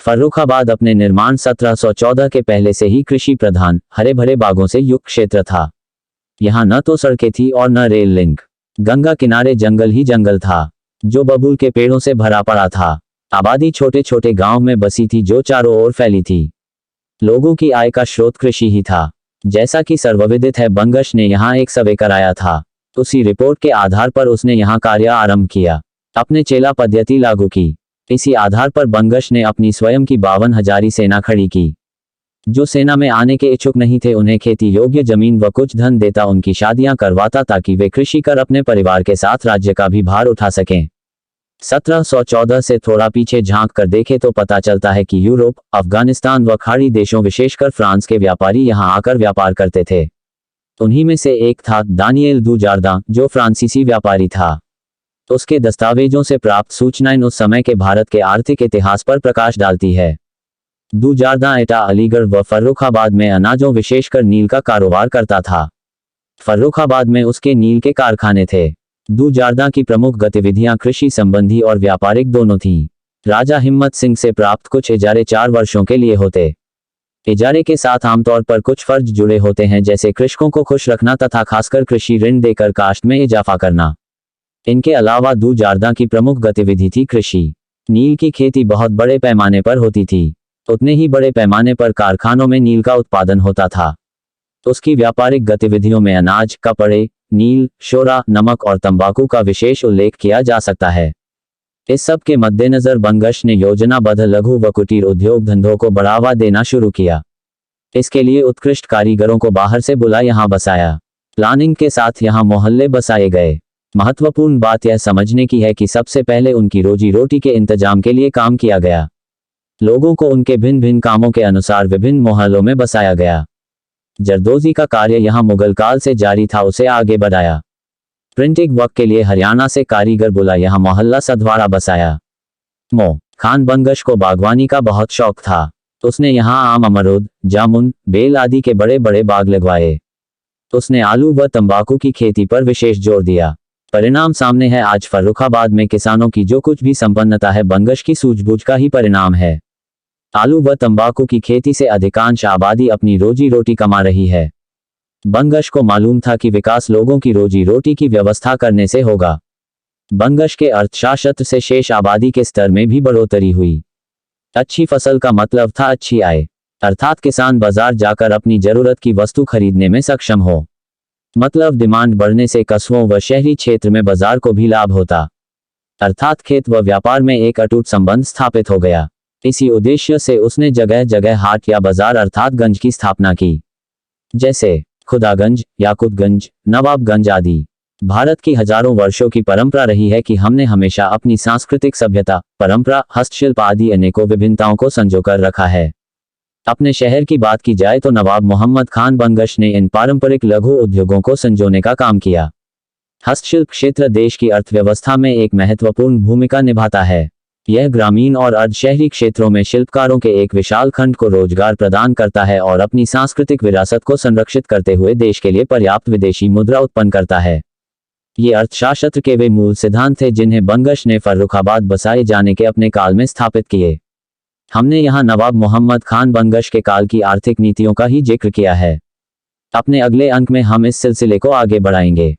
फर्रुखाबाद अपने निर्माण 1714 के पहले से ही कृषि प्रधान हरे भरे बागों से युक्त क्षेत्र था। यहाँ न तो सड़कें थी और न रेल लिंक। गंगा किनारे जंगल ही जंगल था जो बबूल के पेड़ों से भरा पड़ा था। आबादी छोटे छोटे गांव में बसी थी जो चारों ओर फैली थी। लोगों की आय का स्रोत कृषि ही था। जैसा कि सर्वविदित है, बंगश ने यहाँ एक सर्वे कराया था। उसी रिपोर्ट के आधार पर उसने यहाँ कार्य आरंभ किया, अपने चेला पद्धति लागू की। इसी आधार पर बंगश ने अपनी स्वयं की 52 हजारी सेना खड़ी की। जो सेना में आने के इच्छुक नहीं थे उन्हें खेती योग्य जमीन व कुछ धन देता, उनकी शादियां करवाता ताकि वे कृषि कर अपने परिवार के साथ राज्य का भी भार उठा सकें। 1714 से थोड़ा पीछे झांक कर देखें तो पता चलता है कि यूरोप, अफगानिस्तान व खाड़ी देशों विशेषकर फ्रांस के व्यापारी यहां आकर व्यापार करते थे। उन्हीं में से एक था दानिएल दुजार्दा, जो फ्रांसीसी व्यापारी था। उसके दस्तावेजों से प्राप्त सूचनाएं उस समय के भारत के आर्थिक इतिहास पर प्रकाश डालती है। दुजार्दा एटा अलीगढ़ व फर्रुखाबाद में अनाजों विशेषकर नील का कारोबार करता था। फर्रुखाबाद में उसके नील के कारखाने थे। दुजार्दा की प्रमुख गतिविधियां कृषि संबंधी और व्यापारिक दोनों थीं। राजा हिम्मत सिंह से प्राप्त कुछ इजारे 4 वर्षों के लिए होते। इजारे के साथ आमतौर पर कुछ फर्ज जुड़े होते हैं, जैसे कृषकों को खुश रखना तथा खासकर कृषि ऋण देकर काश्त में इजाफा करना। इनके अलावा दुजार्दा की प्रमुख गतिविधि थी कृषि। नील की खेती बहुत बड़े पैमाने पर होती थी। उतने ही बड़े पैमाने पर कारखानों में नील का उत्पादन होता था। उसकी व्यापारिक गतिविधियों में अनाज, कपड़े, नील, शोरा, नमक और तंबाकू का विशेष उल्लेख किया जा सकता है। इस सब के मद्देनजर बंगश ने योजनाबद्ध लघु व कुटीर उद्योग धंधों को बढ़ावा देना शुरू किया। इसके लिए उत्कृष्ट कारीगरों को बाहर से बुला यहाँ बसाया। प्लानिंग के साथ यहाँ मोहल्ले बसाए गए। महत्वपूर्ण बात यह समझने की है कि सबसे पहले उनकी रोजी रोटी के इंतजाम के लिए काम किया गया। लोगों को उनके भिन्न भिन्न कामों के अनुसार विभिन्न मोहल्लों में बसाया गया। जरदोजी का कार्य यहाँ मुगल काल से जारी था, उसे आगे बढ़ाया। प्रिंटिंग वर्क के लिए हरियाणा से कारीगर बुला यहाँ मोहल्ला सधवाड़ा बसाया। खान बंगश को बागवानी का बहुत शौक था। उसने यहाँ आम, अमरूद, जामुन, बेल आदि के बड़े बड़े बाग लगवाए। उसने आलू व तंबाकू की खेती पर विशेष जोर दिया। परिणाम सामने है। आज फर्रुखाबाद में किसानों की जो कुछ भी संपन्नता है, बंगश की सूझबूझ का ही परिणाम है। आलू व तंबाकू की खेती से अधिकांश आबादी अपनी रोजी रोटी कमा रही है। बंगश को मालूम था कि विकास लोगों की रोजी रोटी की व्यवस्था करने से होगा। बंगश के अर्थशास्त्र से शेष आबादी के स्तर में भी बढ़ोतरी हुई। अच्छी फसल का मतलब था अच्छी आय, अर्थात किसान बाजार जाकर अपनी जरूरत की वस्तु खरीदने में सक्षम हो। मतलब डिमांड बढ़ने से कस्बों व शहरी क्षेत्र में बाजार को भी लाभ होता, अर्थात खेत व व्यापार में एक अटूट संबंध स्थापित हो गया। इसी उद्देश्य से उसने जगह जगह हाट या बाजार अर्थात गंज की स्थापना की, जैसे खुदागंज, याकुतगंज, नवाबगंज आदि। भारत की हजारों वर्षों की परंपरा रही है कि हमने हमेशा अपनी सांस्कृतिक सभ्यता, परंपरा, हस्तशिल्प आदि अनेकों विभिन्नताओं को संजोकर रखा है। अपने शहर की बात की जाए तो नवाब मोहम्मद खान बंगश ने इन पारंपरिक लघु उद्योगों को संजोने का काम किया। हस्तशिल्प क्षेत्र देश की अर्थव्यवस्था में एक महत्वपूर्ण भूमिका निभाता है। यह ग्रामीण और अर्ध शहरी क्षेत्रों में शिल्पकारों के एक विशाल खंड को रोजगार प्रदान करता है और अपनी सांस्कृतिक विरासत को संरक्षित करते हुए देश के लिए पर्याप्त विदेशी मुद्रा उत्पन्न करता है। ये अर्थशास्त्र के वे मूल सिद्धांत थे जिन्हें बंगश ने फर्रुखाबाद बसाए जाने के अपने काल में स्थापित किए। हमने यहाँ नवाब मोहम्मद खान बंगश के काल की आर्थिक नीतियों का ही जिक्र किया है। अपने अगले अंक में हम इस सिलसिले को आगे बढ़ाएंगे।